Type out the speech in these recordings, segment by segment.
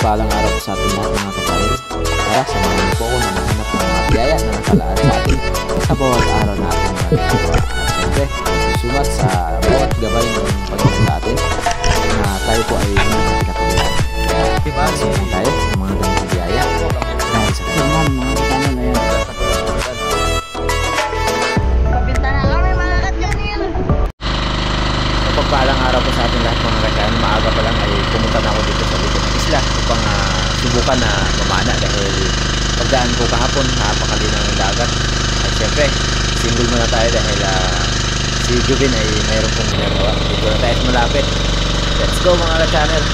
Mapagpalang araw po sa ating lahat mga kapatid. Tara, samahan niyo po ako na mahanap ng mga biyaya na nakalaan sa atin sa bawat araw na ating ginagawa. At syempre, susumat sa bawat gabay ng Panginoon sa atin na tayo po ay hindi na pinapabayaan. Kaya samahan tayo sa mga ganitong biyaya dahil sa kanya mga kapanan na yan. Mapagpalang araw po sa ating lahat mga kapanan. Maaga pa lang ay pumunta na ako dito sa likod ng isla upang subukan na mamana dahil pagdaan ko kahapon napakalinaw ng dagat. At syempre single muna tayo dahil si Jubin ay mayroon pong ginagawa. Dito na tayo malapit. Let's go mga ka-channel.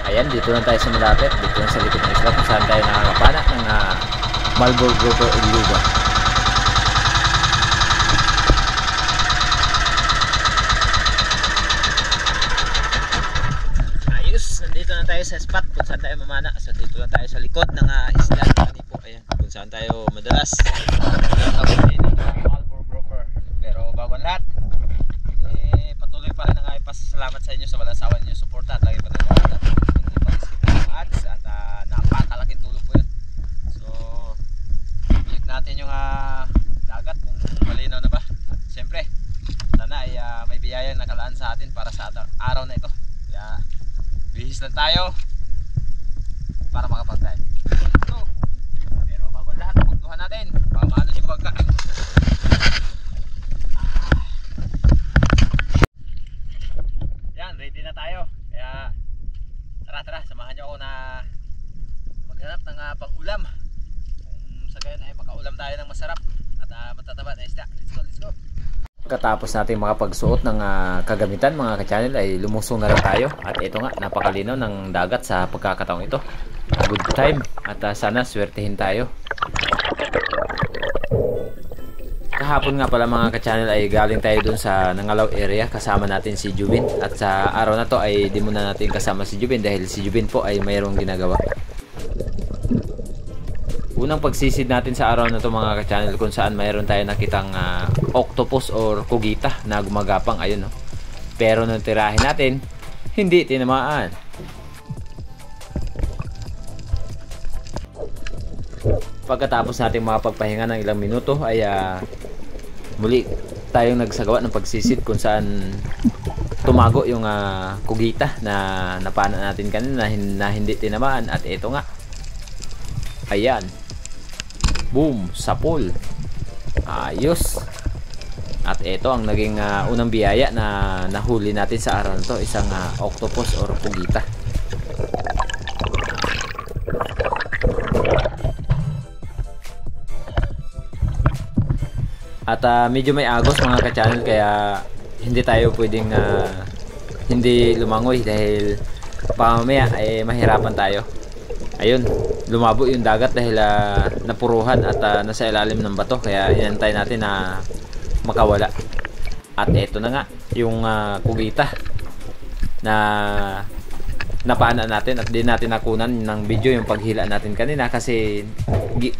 Ayan, dito na tayo sa malapit. Dito na sa likod ng isla kung saan tayo nakakapana ng Marlborough Grouper o Luba. Nandito na tayo sa spot kung saan tayo mamana. So dito lang tayo sa likod ng isla ng Kanipo. Ayan, kung saan tayo madalas tagunin ng Marlborough Grouper. Pero bago ang lahat, patuloy pa rin ang pasasalamat sa inyo sa walang sawa ninyo suporta at lagi pa na naman at hindi pa-skip ng ads at napakalaking tulong po yun. So ulit natin yung dagat kung malinaw na ba. At siyempre sana ay may biyaya nakalaan sa atin para sa araw na ito. Kaya bihis lang tayo para makapag-dive. So, pero bago lahat, puntuhan natin. Baka maano yung bangka. Yan, ready na tayo. Kaya tara, samahan nyo ako na maghanap ng pang-ulam. Kung sa gayon ay makaulam tayo ng masarap at matataba na isda. Let's go. Katapos natin makapagsuot ng kagamitan mga ka-channel ay lumusong na lang tayo. At ito nga, napakalinaw ng dagat sa pagkakataong ito. Good time at sana swertihin tayo. Kahapon nga pala mga ka-channel ay galing tayo dun sa Nangalaw area. Kasama natin si Jubin. At sa araw na to ay di muna natin kasama si Jubin dahil si Jubin po ay mayroong ginagawa. Unang pagsisid natin sa araw na to mga ka-channel kung saan mayroon tayo nakitang octopus or kugita na gumagapang, ayun no. Pero nung tirahin natin, hindi tinamaan. Pagkatapos natin makapagpahinga ng ilang minuto ay muli tayong nagsagawa ng pagsisid kung saan tumago yung kugita na napana natin kanina na hindi tinamaan. At ito nga, ayan, boom, sapul, ayos. At ito ang naging unang biyaya na nahuli natin sa araw na to, isang octopus or pugita. At medyo may agos mga ka-channel kaya hindi tayo pwedeng hindi lumangoy dahil pamamaya ay mahirapan tayo. Ayun, lumabo yung dagat dahil napuruhan at nasa ilalim ng bato kaya inantay natin na makawala. At eto na nga yung kugita na napana natin at di natin nakunan ng video yung paghila natin kanina kasi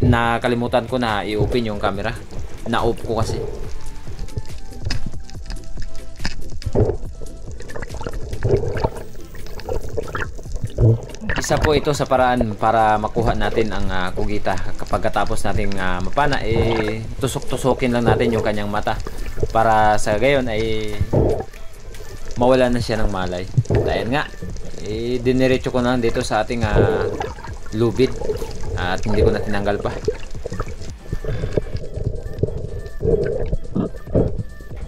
nakalimutan ko na i-open yung camera. Na-off ko kasi. Isa po ito sa paraan para makuha natin ang kugita. Kapag katapos nating mapana, tusok-tusokin lang natin yung kanyang mata para sa gayon ay mawala na siya ng malay. Dahil nga, diniretso ko na dito sa ating lubid at hindi ko na tinanggal pa.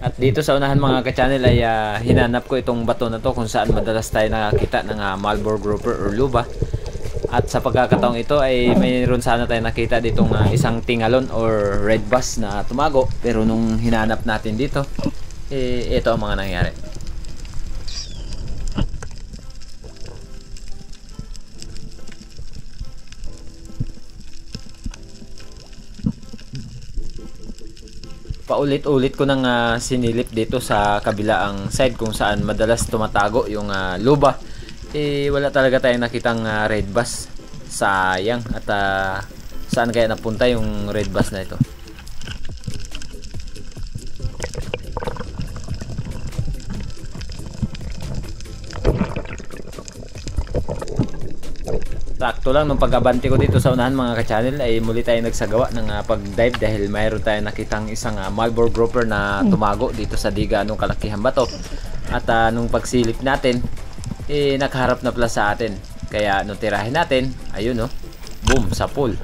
At dito sa unahan mga ka-channel ay hinanap ko itong bato na to kung saan madalas tayo nakakita ng Marlborough Grouper or Luba. At sa pagkakataong ito ay mayroon sana tayo nakita ditong isang tingalon or red bass na tumago. Pero nung hinanap natin dito, ito ang mga nangyari. Paulit-ulit ko nang sinilip dito sa kabilaang side kung saan madalas tumatago yung luba. Wala talaga tayong nakitang red bass. Sayang. At saan kaya napunta yung red bass na ito? Sakto lang nung pag-abante ko dito sa unahan mga ka-channel ay muli tayo nagsagawa ng pag-dive dahil mayroon tayong nakitang isang Marlboro grouper na tumago dito sa diga nung kalakihan bato. At nung pagsilip natin, nakaharap na pala sa atin. Kaya nung tirahin natin, ayun no, boom, sa pool.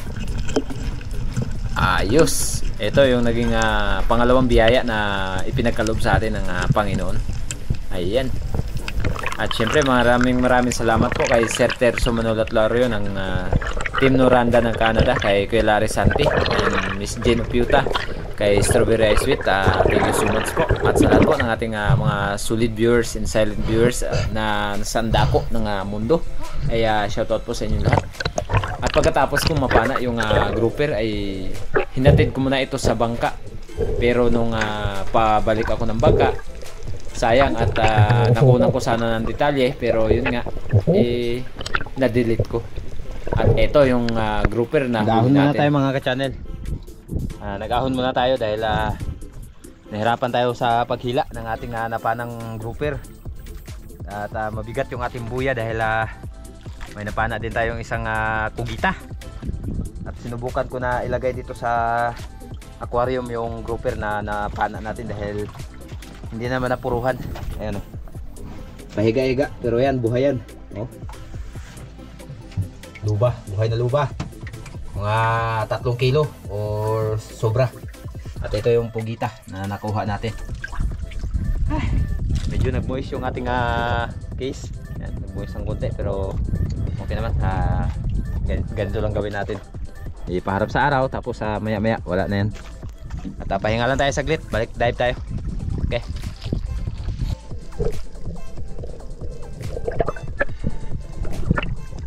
Ayos! Ito yung naging pangalawang biyaya na ipinagkaloob sa atin ng Panginoon. Ayan. At syempre maraming salamat po kay Sir Terzo Manolat Lario ng Team Noranda ng Canada, kay Kuya Larry Santi, and Miss Jane Opiuta, kay Strawberry Ice Sweet. Thank you so much po. At sa lahat po ng ating mga solid viewers and silent viewers na sandako ng mundo, ay shoutout po sa inyong lahat. At pagkatapos kong mapana yung grouper ay hinatid ko muna ito sa bangka. Pero nung pabalik ako ng bangka, sayang at nakunan ko sana ng detalye, pero yun nga na-delete ko. At ito yung grouper na nag-ahon muna tayo mga ka-channel. Nag-ahon muna tayo dahil nahirapan tayo sa paghila ng ating napanang grouper. At mabigat yung ating buya dahil may napana din tayong isang kugita. At sinubukan ko na ilagay dito sa aquarium yung grouper na napana natin dahil hindi naman napuruhan. Ayan o, pahiga-higa, pero yan, buhay yan. Oh. Luba, buhay na luba. Mga 3 kilo or sobra. At ito yung pugita na nakuha natin. Medyo nag-moist yung ating case. Yan, nag-moist ang konti, pero okay naman. Ganito lang gawin natin. Ipaharap sa araw, tapos maya-maya wala na yan. At pahinga lang tayo saglit, balik dive tayo. Okay.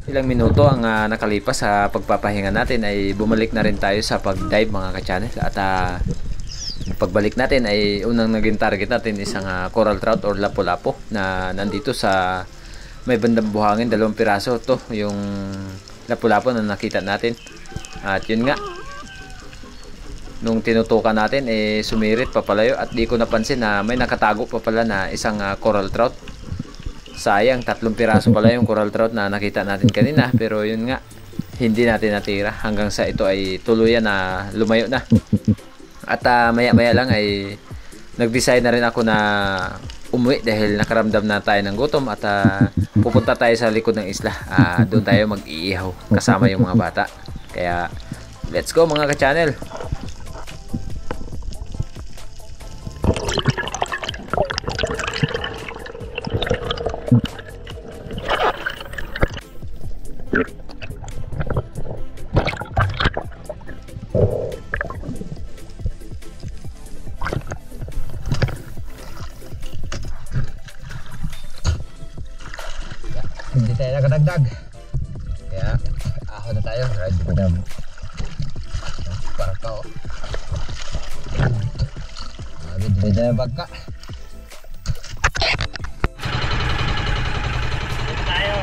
Ilang minuto ang nakalipas sa pagpapahinga natin ay bumalik na rin tayo sa pag-dive mga ka-channel. At pagbalik natin ay unang naging target natin isang coral trout or lapu-lapu na nandito sa may bandang buhangin, 2 piraso. To yung lapu-lapu na nakita natin. At yun nga, nung tinutukan natin sumirit papalayo at di ko napansin na may nakatago pa pala na isang coral trout. Sayang, 3 piraso pala yung coral trout na nakita natin kanina, pero yun nga, hindi natin natira hanggang sa ito ay tuluyan na lumayo na. At maya-maya lang ay nag-decide na rin ako na umuwi dahil nakaramdam na tayo ng gutom at pupunta tayo sa likod ng isla. Doon tayo mag-iihaw kasama yung mga bata. Kaya let's go mga ka-channel. Hindi tayo nakadagdag, kaya ahon na tayo. Right, para ka o hindi tayo bagka. Dito tayo.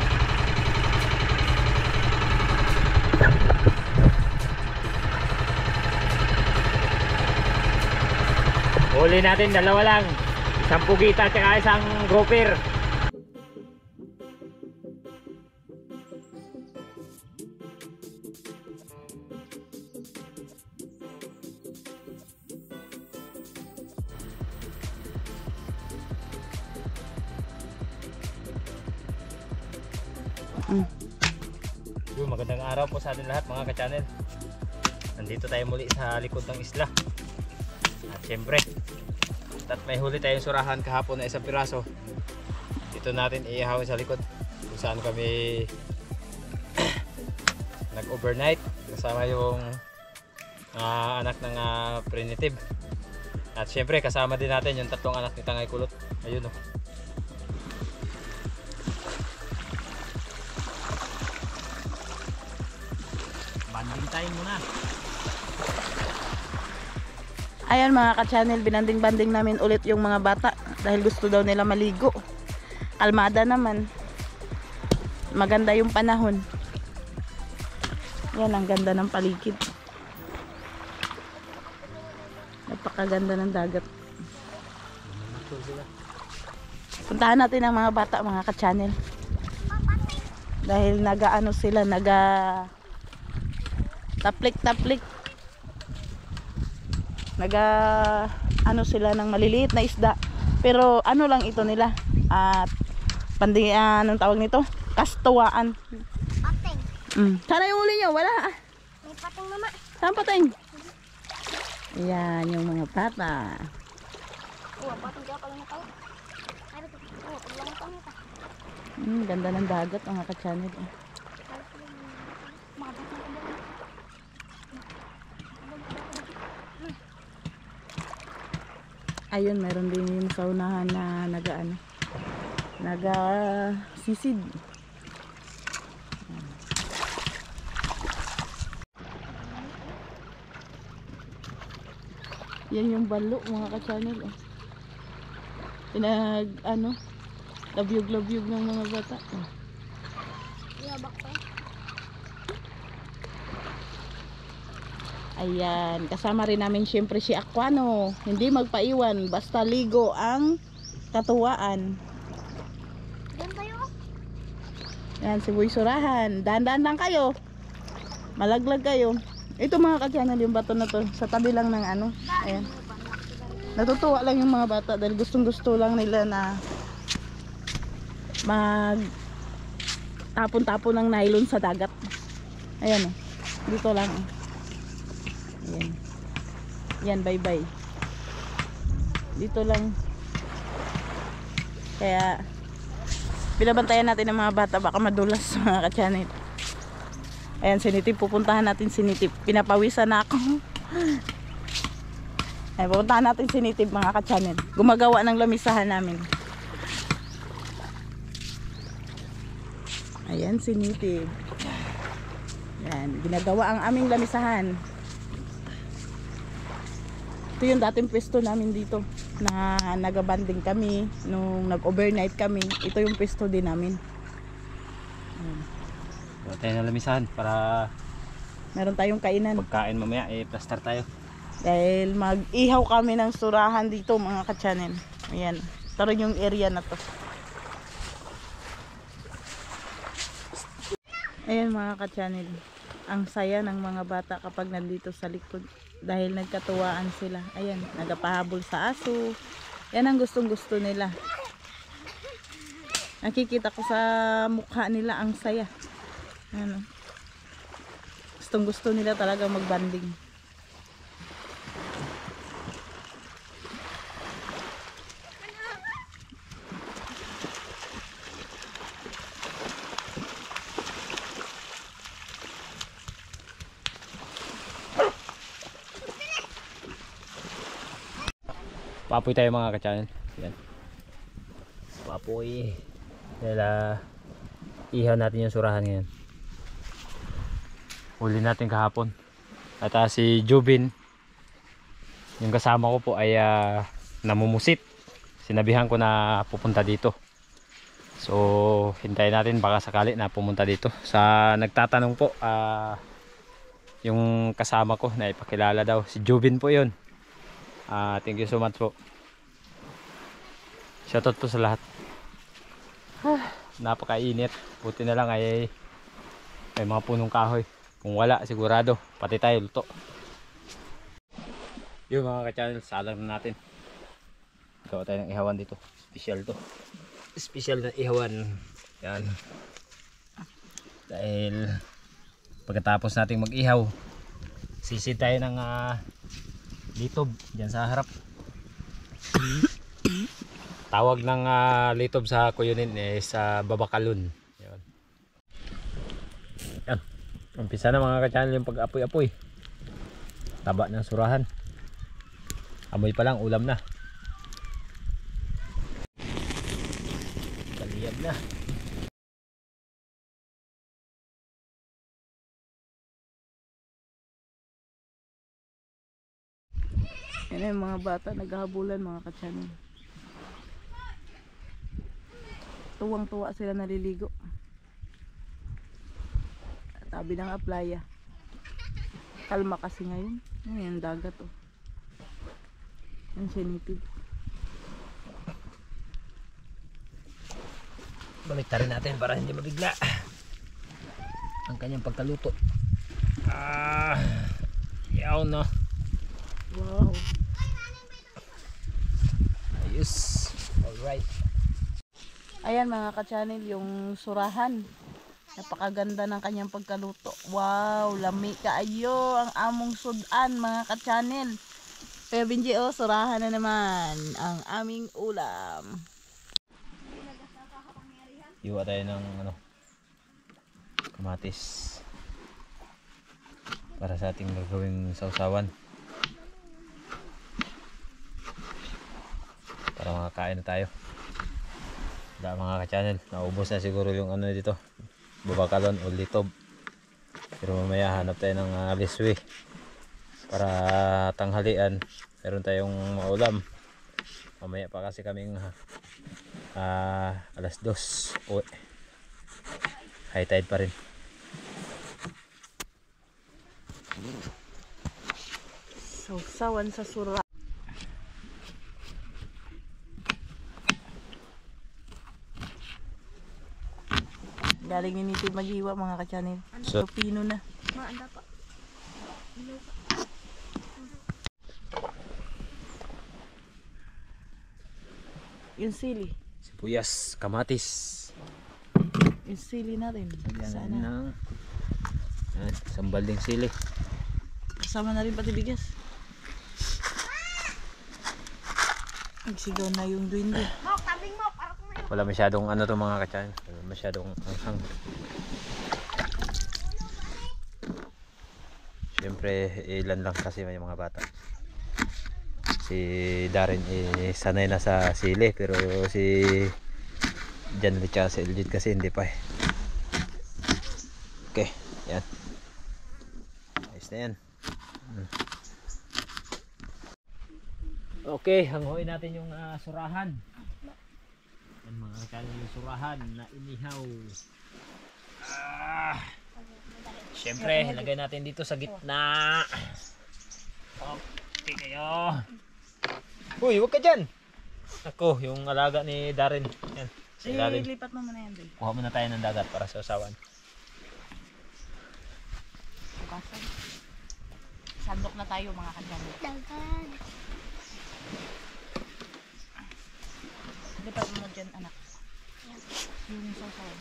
Huli natin 2 lang, isang pugita at isang grouper. Magandang araw po sa atin lahat mga ka-channel. Nandito tayo muli sa likod ng isla. At syempre, at may huli tayong surahan kahapon na 1 piraso. Dito natin iihawin sa likod kung saan kami nag-overnight kasama yung anak ng primitive. At syempre kasama din natin yung 3 anak ni Tangay Kulot. Ayun o. Banding time muna. Ayan mga ka-channel, binanding-banding namin ulit yung mga bata dahil gusto daw nila maligo. Kalmada naman. Maganda yung panahon. Yan, ang ganda ng paligid. Napakaganda ng dagat. Puntahan natin ang mga bata mga ka-channel. Dahil nagaano sila, taplik-taplik. Ano sila ng maliliit na isda. Pero ano lang ito nila. At anong tawag nito? Kastuwaan. Pating. Sana yung uli nyo, wala. May pating mama. Saan pating? Ayan, yung mga bata. Pating kaya pala na tao. Ay, paglang tao nito. Ganda ng dagat mga ka-channel. Ayun, meron din yung sa unahan na naga-sisid. Yan yung balo mga ka-channel. Labyog-labyog ng mga bata. Yabak pa. Ayan, kasama rin namin syempre si Aquano. Hindi magpaiwan, basta ligo ang katuwaan. Diyan tayo. Yan, si Boy Surahan. Dahan-dahan lang kayo. Malaglag kayo. Ito mga ka-channel, yung bato na to. Sa tabi lang ng ayan. Natutuwa lang yung mga bata dahil gustong-gusto lang nila na mag tapon-tapon ng nylon sa dagat. Ayan o. Dito lang o. Ayan. Yan, bye-bye. Dito lang. Kaya binabantayan natin ng mga bata, baka madulas mga ka-channel. Ayan, sinitip. Pupuntahan natin sinitip. Pinapawisan na ako. Ayan, pupuntahan natin sinitip mga ka-channel. Gumagawa ng lamisahan namin. Ayan, sinitip. Ayan, ginagawa ang aming lamisahan. Ito yung dating pwesto namin dito na nagabanding kami nung nag-overnight kami. Ito yung pwesto din namin. Wala tayo na lamisahan para meron tayong kainan. pagkain mamaya plaster tayo. Dahil mag-ihaw kami ng surahan dito mga ka-channel. Ayan, ito rin yung area na to. Ayan mga ka-channel, ang saya ng mga bata kapag nandito sa likod. Dahil nagkatuwaan sila. Ayan, nagapahabol sa aso. Yan ang gustong-gusto nila. Nakikita ko sa mukha nila ang saya. Gustong-gusto nila talaga magbanding. Papoy tayo mga ka-channel. Yan. Papoy. Dahil ihaw natin yung surahan ngayon. Huli natin kahapon. At si Jubin, yung kasama ko po ay namumusit. Sinabihan ko na pupunta dito. So hintayin natin baka sakali na pumunta dito. Sa nagtatanong po, yung kasama ko na ipakilala daw. Si Jubin po yun. Thank you so much po. Shoutout po sa lahat. Napakainit. Buti na lang ay may mga punong kahoy. Kung wala sigurado pati tayo luto. Yung mga ka-channel, salang na natin. Gawa tayo ng ihawan dito. Special to. Special na ihawan. Yan. Dahil pagkatapos nating mag-ihaw, sisid tayo ng litob dyan sa harap. Tawag ng litob sa Kuyunin sa Babakalun. Yan. Yan. Umpisa na mga ka-channel yung pag-apoy-apoy. Taba ng surahan. Amoy pa lang, ulam na. Kaliyab na. Yan yung mga bata naghahabulan mga ka-channel. Tuwang-tuwa sila naliligo. Tabi ng playa. Kalma kasi ngayon. Yung dagat oh. Yung sinipid. Balik rin natin para hindi mabigla. ang kanyang pagkaluto. Yaw na. Wow. Ayos. Alright. Ayan mga ka-channel, yung surahan. Napakaganda ng kanyang pagkaluto. Wow, lami kaayo ang among sudan mga ka-channel. Kaya Benji, oh, surahan na naman ang aming ulam. Iwa tayo ng kamatis para sa ating gagawing sausawan. Para makakain na tayo. Mga ka-channel, naubos na siguro yung dito, bubakalon o litob. Pero mamaya hanap tayo ng liswi para tanghalian. Meron tayong maulam. Mamaya pa kasi kaming alas 2 uwi. High tide pa rin. Sausawan sa sura. Galing ni Nitoy Maghiwa mga ka-channel. So, Pino na. Maanda pa. Yung sili. sibuyas, kamatis. Yung sili na rin. Lagyan Sana. ng isang balding sili. Kasama na rin pati bigas. Nagsigaw na yung duwende. Mo, tabing mo. Para kung ngayon. Wala masyadong to mga ka-channel. Wala masyadong anghang. Siyempre ilan lang kasi may mga bata. Si Darren sanay na sa sili, pero si Jan at si Eljit kasi hindi pa eh. Okay, yan. Ayos na yan. Okay, hanguin natin yung surahan. Yan mga ka-channel, yung surahan na inihaw. Siyempre, lagay natin dito sa gitna. Okay kayo. Uy, huwag ka dyan. Ako, yung alaga ni Darren. Yan, sa ilalim. Lipat mo muna yan, Doy. Kuha muna tayo ng dagat para sa usawan. Bukasan. Sandok na tayo mga ka-channel. Dagan. Lipat mo na dyan, anak. Yung sausawan.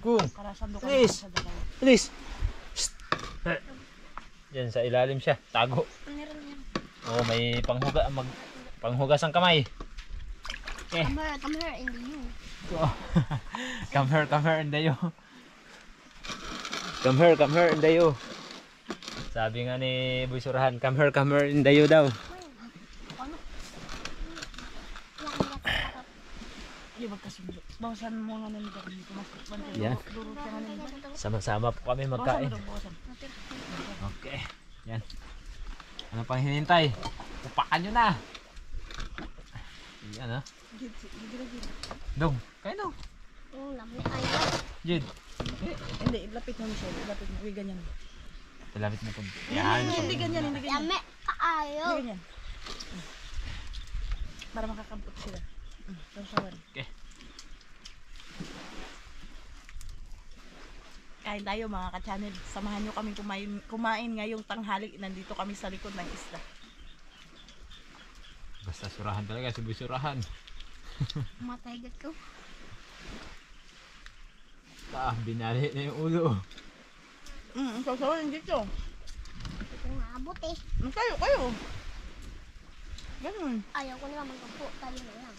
Kung, Para sandok Please. sa dalawa. please. Diyan sa ilalim siya, tago. Meron yan. Oh, may panghugas ang kamay. Okay. Come here in the you. Come here, Indayo. Come here, Indayo. Sabi nga ni Boy Surahan, come here, Indayo daw. Hindi, magkasundo. Bawasan mo nga nito. Yan. Sama-sama po kami magkain. Bawasan. Okay. Yan. Ano pang hinintay? Upakan nyo na. Yan ha. Dong, kain daw. Yung lamni ayaw. Jid. Hindi, ilapit mo siya. Ilapit mo. Uy, ganyan. Palapit mo po. Yan. Hindi ganyan, hindi ganyan. Lami kaayo. Hindi ganyan. Para makakampot sila. Sausawan. Okay. Kain tayo mga ka-channel. Samahan nyo kami kumain ngayong tanghali. Nandito kami sa likod ng isla. Basta surahan talaga, Boy Surahan. Matay gat ko. Binali na yung ulo. Sausawan dito. Ito nga abot eh. Kayo. Ganun. Ayaw ko nila magkapo. Tayo na lang.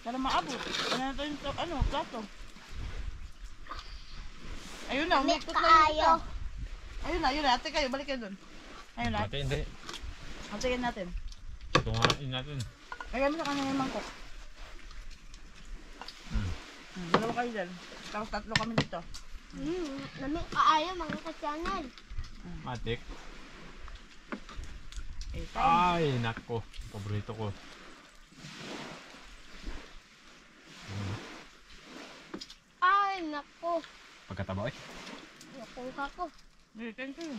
Para maabot. Ano na ito yung plato. Ayun na, Lami umikot na yung isa. kaayo. Ayun na. Ate kayo, balik kayo dun. Ayun na. Hindi. Atikin natin. Tungain natin. Lagyan mo sa kanya yung mangkok. Dalawa kayo dyan. Tapos tatlo kami dito. Lami kaayo mga ka-channel. Matik. Kain. Ay, nako. Paborito ko. Ay, nako. Pagkataba eh. Nakuha ko. Kain kayo.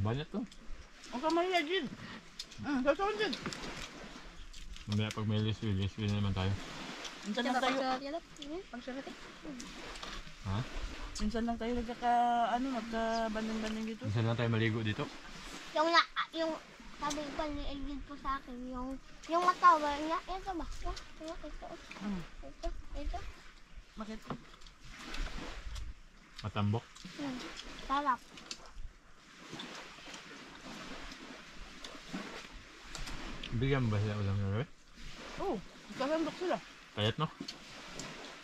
Banyak to. Ang kamaya dyan. Sausawan dyan. Mamaya pag may liswi na naman tayo. Minsan lang tayo, Pagsulat eh. Ha? minsan lang tayo magka-banding-banding dito. Minsan lang tayo maligo dito. Yung sabi ko ni Egid po sa akin, yung matawa niya, ito ba? Ito. Mm. Ito. Bakit? Matambok. Sarap. Bigyan mo ba sila ulam na rin? Oo, kasandok sila. Payat no?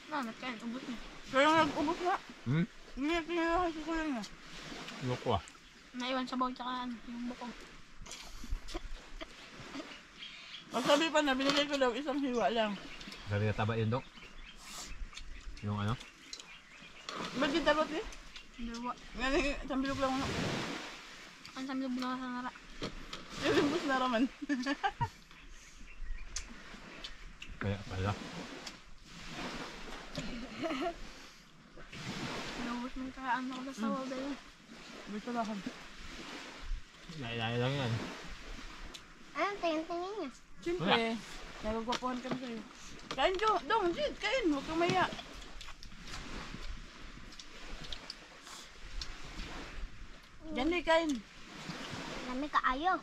Namat kain, ubos na. Kaya nag-ubos nga. Hmm? Hindi na kasi ko lang nga. Loko ah. Naiwan sa bawang tsaka yung bukong. Magsabi pa na, binigay ko daw isang hiwa lang. Sabi ka taba yun, Dok? Yung ano? Ba't di tarot eh? Dalawa. Nga isang bilog lang ano. Ang samlog na sa nara. Yung bus na raman. Kaya pala. Naubos mo yung karaan ako na sawa ba yun? Gusto lang. Lailay lang yan. Anong tingin-tingin niya? Siyempre, nagagwapuhan kami sa'yo. Kain Jo, dong, Jid, kain, huwag kang maya. Yan kain. Dami ka ayo.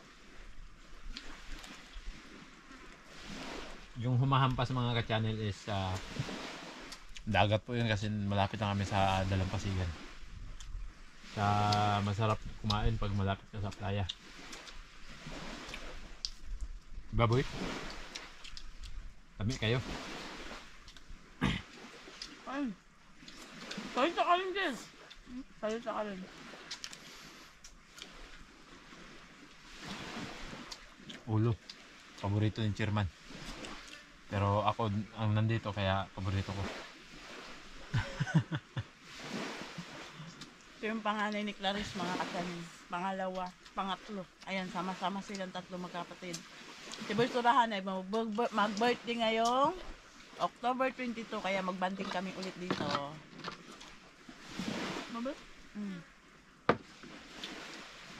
Yung humahampas mga ka-channel is dagat po yun kasi malapit na kami sa Dalampasigan. Sa masarap kumain pag malapit ka sa playa. Baboy? Kami kayo. Kain. Kain sa kalin, Jid. Kain sa kalin. Ulo. Paborito ni Chairman. Pero ako ang nandito kaya paborito ko. Ito yung panganay ni Clarice, mga kasanin. Pangalawa, pangatlo. Ayan, sama-sama silang tatlo magkapatid. Si Boy Surahan ay mag-birthday ngayong October 22, kaya magbanding kami ulit dito. Mabot? Mm.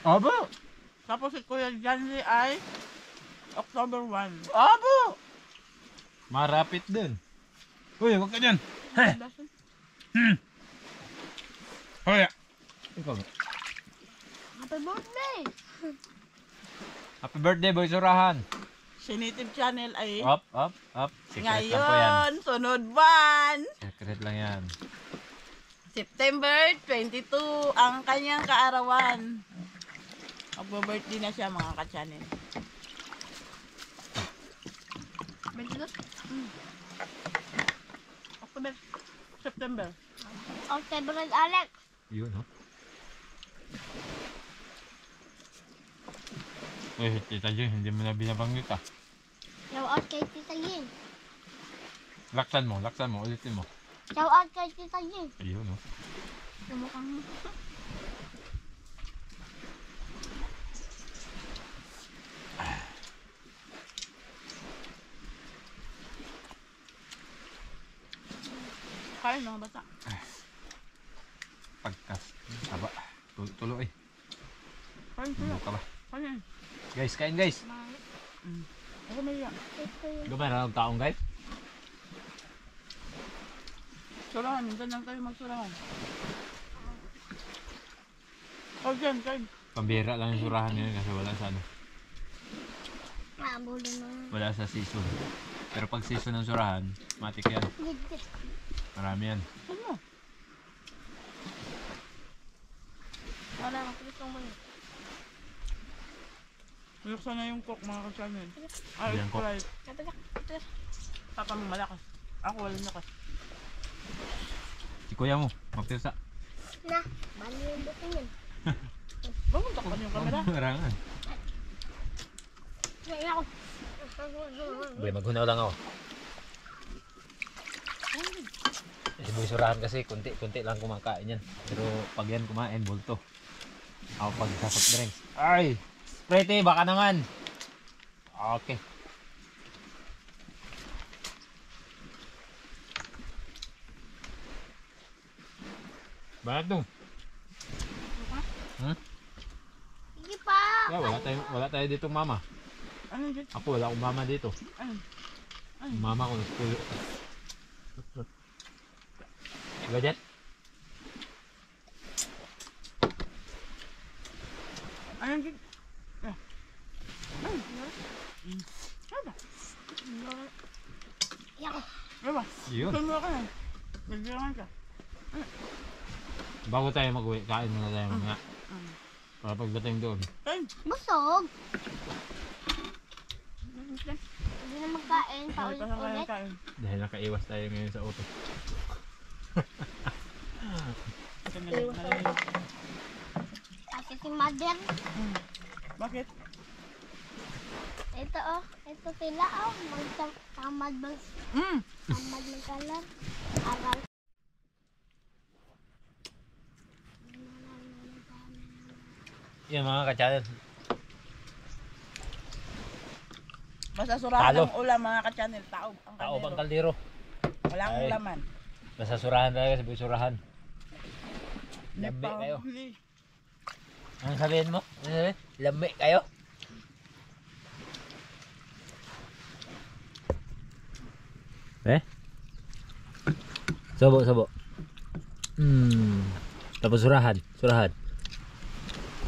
Abo! Tapos si Kuya Janzi ay October 1. Abo! Marapit din. Uy, huwag ka dyan. Heh! Hoy! Ikaw ba? Happy birthday! Happy birthday, Boy Surahan. Si Native Channel ay Up. Secret lang po yan. ngayon, sunod buwan, Secret lang yan. September 22, ang kanyang kaarawan. Magbo-birthday na siya, mga ka-channel. Bentilot? October, September. October and Alex. Yun, no? Eh, Tita Jing, hindi mo na binabanggit ah. Shout out kay Tita Yin. Laksan mo, ulitin mo. Shout out kay Tita Yin. Ayun, no? Sumukhang mo. Kain mga bata. Pagkas. Taba. Tulo eh. Kain sila. Ano ka ba? Kain. Guys, kain guys. Ako may yan. Ito yun. Gamay na ng taong guys. Surahan, minsan lang tayo magsurahan. Oh, dyan, kain. Pambira lang yung surahan nila kasi wala sa ano. Mabulo na. Wala sa season. Pero pag season ng surahan, matik yan. Gigit. Marami yan. Ano? Wala akong pilitong mo yun. Buksan na yung cook, mga ka-channel. Ay, Yan, cook. Sprite. Ito. Papa mo malakas. Ako walang lakas. Si kuya mo, magtirsa. Na, bali yung buting yun. Bakit takpan yung camera? Marangan. Ngayon ako. Boy, maghunaw lang ako. Si Boy Surahan kasi kunti lang kumakain yan. Pero pag yan kumain, bulto. Ako pag sa soft drinks. Ay! Sprite, baka naman. Okay. Bakit dong? Hmm? Sige pa. Yeah, wala tayo dito mama. Ano dyan? Ako wala akong mama dito. Ano? Yung mama ko nagtulo. Gadget. Ayun, Jig. Yak. Diba? Yun. Tumula ka na. Nagbirangan ka. Bago tayo mag-uwi, kain muna tayo mga. Para pagdating doon. Ayun. Busog. Hindi na magkain. Paulit-ulit. Dahil nakaiwas tayo ngayon sa auto. Kasi si mother. Bakit? Ito oh. Ito sila oh. Magtamad magkalar. Aral. Yan mga ka-channel. Basta surahan Talo. ng ulam mga ka-channel. Taob ang Taob ang kaldero. kaldero. Wala akong Ay. laman. Nasa surahan talaga, sabi surahan. Lambi Pa- kayo. Hindi. Anong sabihin mo? Ano sabihin? Lambi kayo? Sabo. Tapos surahan.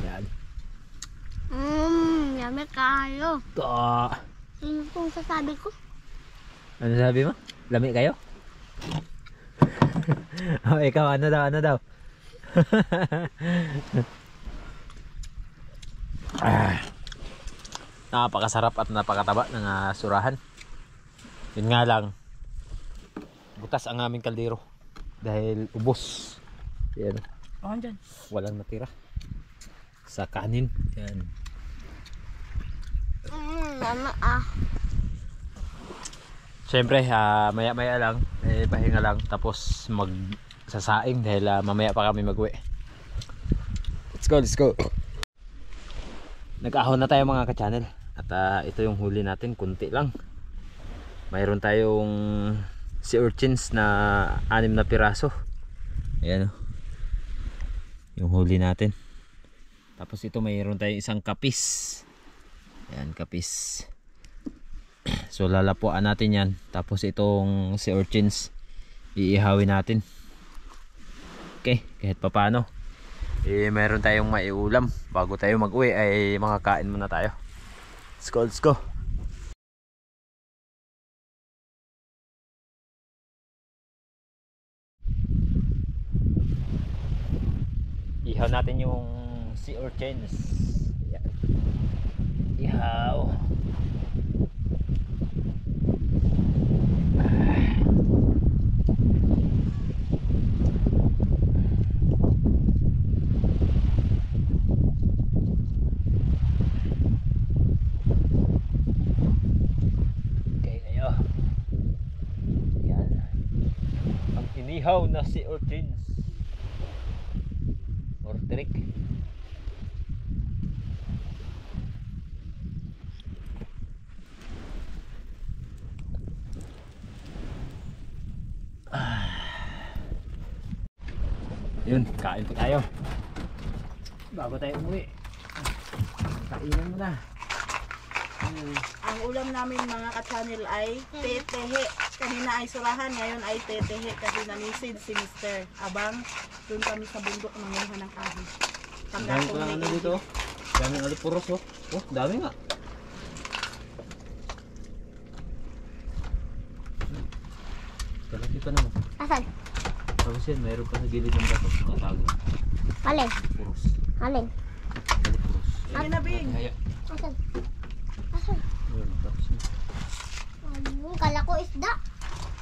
Yan. Yummy kayo. To. Ano kung sasabi ko? Ano sabi mo? Lami kayo? Oh, ikaw, ano daw? Napakasarap at napakataba ng surahan. Yun nga lang, butas ang aming kaldero dahil ubos. Yan, Ako dyan. walang natira sa kanin. Yan. Mama Siyempre, maya-maya lang, pahinga lang, tapos magsasaing dahil mamaya pa kami mag-uwi. Let's go. Nag-ahon na tayo mga ka-channel. At ito yung huli natin, kunti lang. Mayroon tayong sea urchins na 6 na piraso. Ayan o. Yung huli natin. Tapos ito mayroon tayong isang kapis. Ayan, kapis. So lalapuan natin yan. Tapos itong sea urchins iihawin natin. Okay, kahit papano mayroon tayong maiulam. Bago tayo mag-uwi ay makakain muna tayo. Let's go. Ihaw natin yung sea urchins. Yan. Ihaw. Okay kayo. Yan. Ang inihaw na sea urchins. Or trick. Yun, kain po tayo. Bago tayo umuwi. Kainan muna. Ang ulam namin mga ka-channel ay tetehe. Kanina ay surahan, ngayon ay tetehe kasi nanisid si Mr. Abang. Doon kami sa bundok nanguha ng kahoy. Dami ko lang ano dito. Daming alipuros oh. Oh, dami nga. Kalaki pa naman. Asan? Tapos yan, mayroon pa sa gilid ng bato. Nakatago. Alin? Puros. Alin? Alipuros. Sige na, Bing. Kaya. Asan? Yun, tapos yun. Kala ko isda.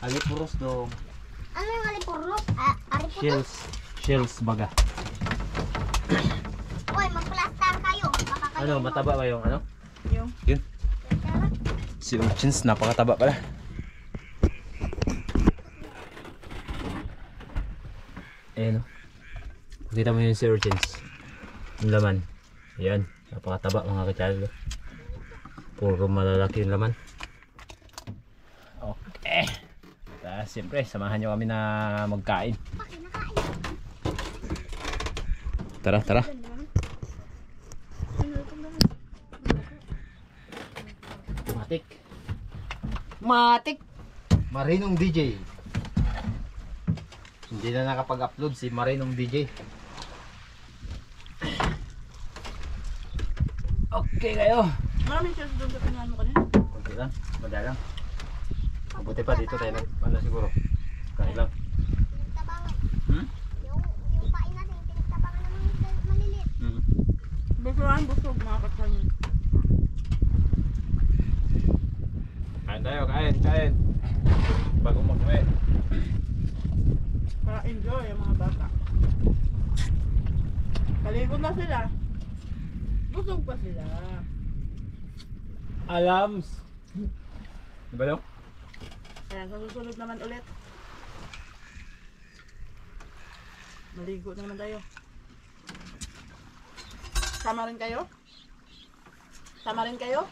Alipuros dong. Ano yung alipurlos? Ariputos? Shells. Shells baga. Uy, magplastar kayo. Baka kayo Ano, mataba ba yung ano? Yung Yun. Si urchins, napakataba pala. Ayan o. Kita mo yung si urchins. Yung laman. Ayan. Napakataba mga ka-channel. Puro malalaki yung laman. Okay. Siyempre, samahan nyo kami na magkain. Tara. Matik. Marinong DJ. Hindi na nakapag-upload si Marinong DJ. Okay kayo. Maraming chance doon sa pinyan mo kanina. Kunti lang, madalang. Mabuti pa dito tayo ano siguro. Kahit lang. Pinagtabangan. Hmm? Yung pain natin, pinagtabangan ng mga maliliit. Busog mga katsanin. Kain tayo, kain. Bago mag-uwi. Para enjoy ang mga bata. Kaligo na sila. Busog pa sila. Alams. Diba daw? Kaya sa susunod naman ulit. Maligo na naman tayo. Sama rin kayo? Sama rin kayo?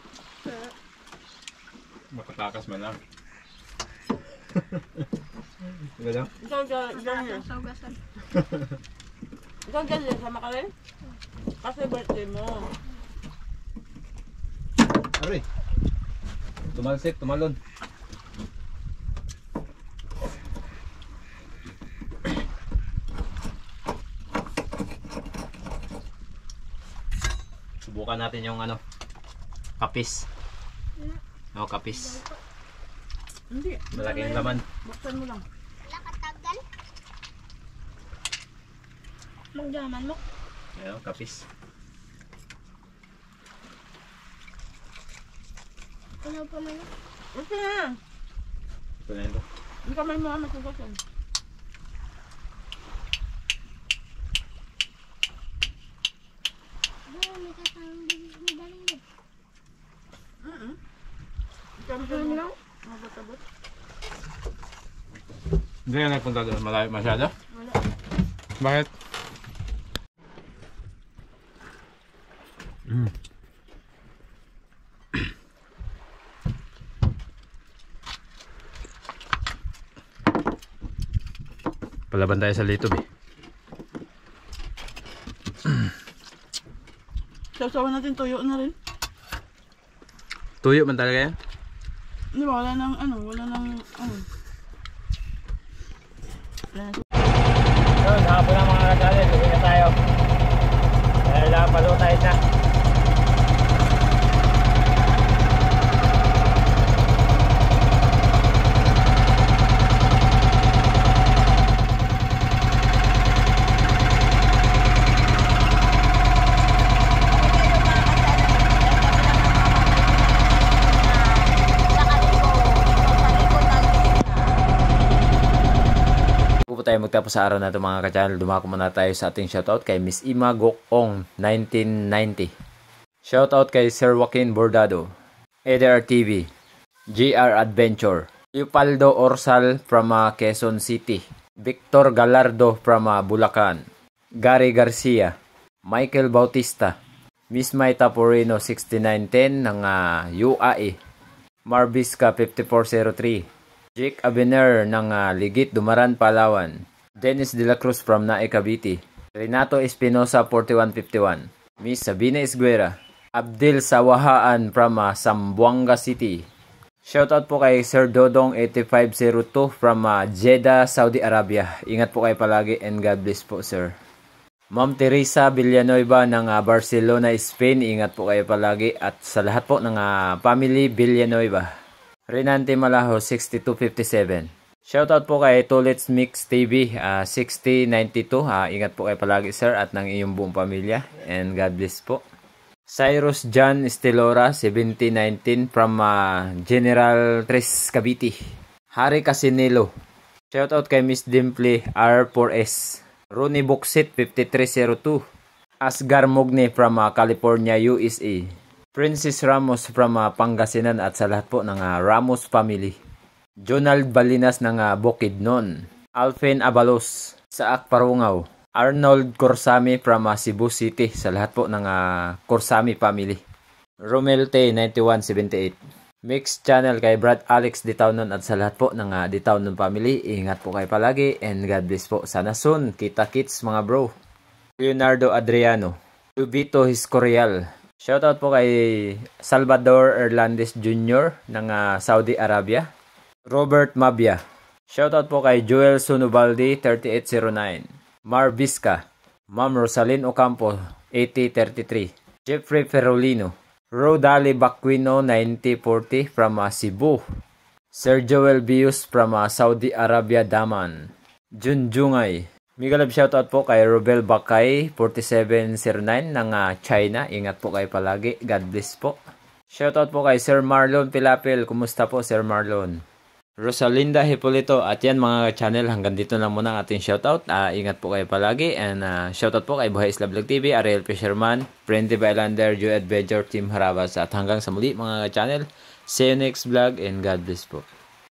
Makatakas man lang. Diba daw? Ikaw dyan. Ikaw dyan, sama ka rin? Kasi birthday mo. Aray. Tumalsik, tumalon. Subukan natin yung ano, kapis. O, kapis. Hindi. Malaking laman. Buksan mo lang. Wala katagal. Magdaman mo. Ayan, kapis. Ano pa man? Okay na. Ito na ito. Hindi ka may mga masugasan. May kasama may daling din. Ikaw mo lang? Mabot-abot. Hindi ka nagpunta doon malayo masyado? Wala. Bakit? Palaban tayo sa litob eh. Sasawan natin tuyo na rin. Tuyo man talaga yan? Hindi ba? Wala nang ano. Wala nang ano. Yun, hapon na mga kagalit. Uwi na tayo. Dahil palutay na. Tayo magtapos sa araw na ito mga ka-channel, dumako muna tayo sa ating shoutout kay Miss Ima Gokong 1990. Shoutout kay Sir Joaquin Bordado, Eder TV, GR Adventure, Leopoldo Orsal from Quezon City, Victor Galardo from Bulacan, Gary Garcia, Michael Bautista, Miss Maita Porino 6910 ng UAE, Marvisca 5403, Jake Abener ng Ligit, Dumaran, Palawan, Dennis De La Cruz from Nae, Cavite, Renato Espinosa 4151, Miss Sabina Esguera, Abdil Sawahaan from Zamboanga City. Shoutout po kay Sir Dodong 8502 from Jeddah, Saudi Arabia. Ingat po kayo palagi and God bless po, sir. Ma'am Teresa Villanueva ng Barcelona, Spain. Ingat po kayo palagi at sa lahat po ng family Villanueva. Renante Malaho 6257. Shoutout po kay Tulits Mix TV 6092. Ingat po kayo palagi, sir, at ng iyong buong pamilya. And God bless po. Cyrus John Estelora 7019 from General Tres, Cavite. Harry Casinelo. Shoutout kay Miss Dimply R4S. Ronnie Buxit 5302. Asgar Mogne from California, USA. Princess Ramos from Pangasinan at sa lahat po ng Ramos family. Jonald Balinas ng Bukidnon. Alfen Abalos sa Akparungaw. Arnold Corsami from Cebu City sa lahat po ng Corsami family. Romel T 9178. Mixed channel kay Brad Alex Ditaunon at sa lahat po ng Ditaunon family. Ingat po kayo palagi and God bless po. Sana soon kita-kits mga bro. Leonardo Adriano. Lubito Hiscorial. Shoutout po kay Salvador Erlandes Jr. ng Saudi Arabia. Robert Mabia. Shoutout po kay Joel Sunubaldi 3809, Mar Vizca, Ma'am Rosalyn Ocampo 8033, Jeffrey Ferolino, Rodali Baquino 9040 from Cebu, Sir Joel Bius from Saudi Arabia, Daman, Junjungay. Mega love shoutout po kay Robel Bakay 4709 ng China. Ingat po kayo palagi. God bless po. Shoutout po kay Sir Marlon Pilapil. Kumusta po Sir Marlon? Rosalinda Hipolito. At yan mga channel, hanggang dito lang muna ang ating shoutout. Ingat po kayo palagi. And shoutout po kay Buhay Isla Vlog TV, Ariel Fisherman, Friendly Islander, Joe Adventure, Team Harabas. At hanggang sa muli mga channel. See you next vlog and God bless po.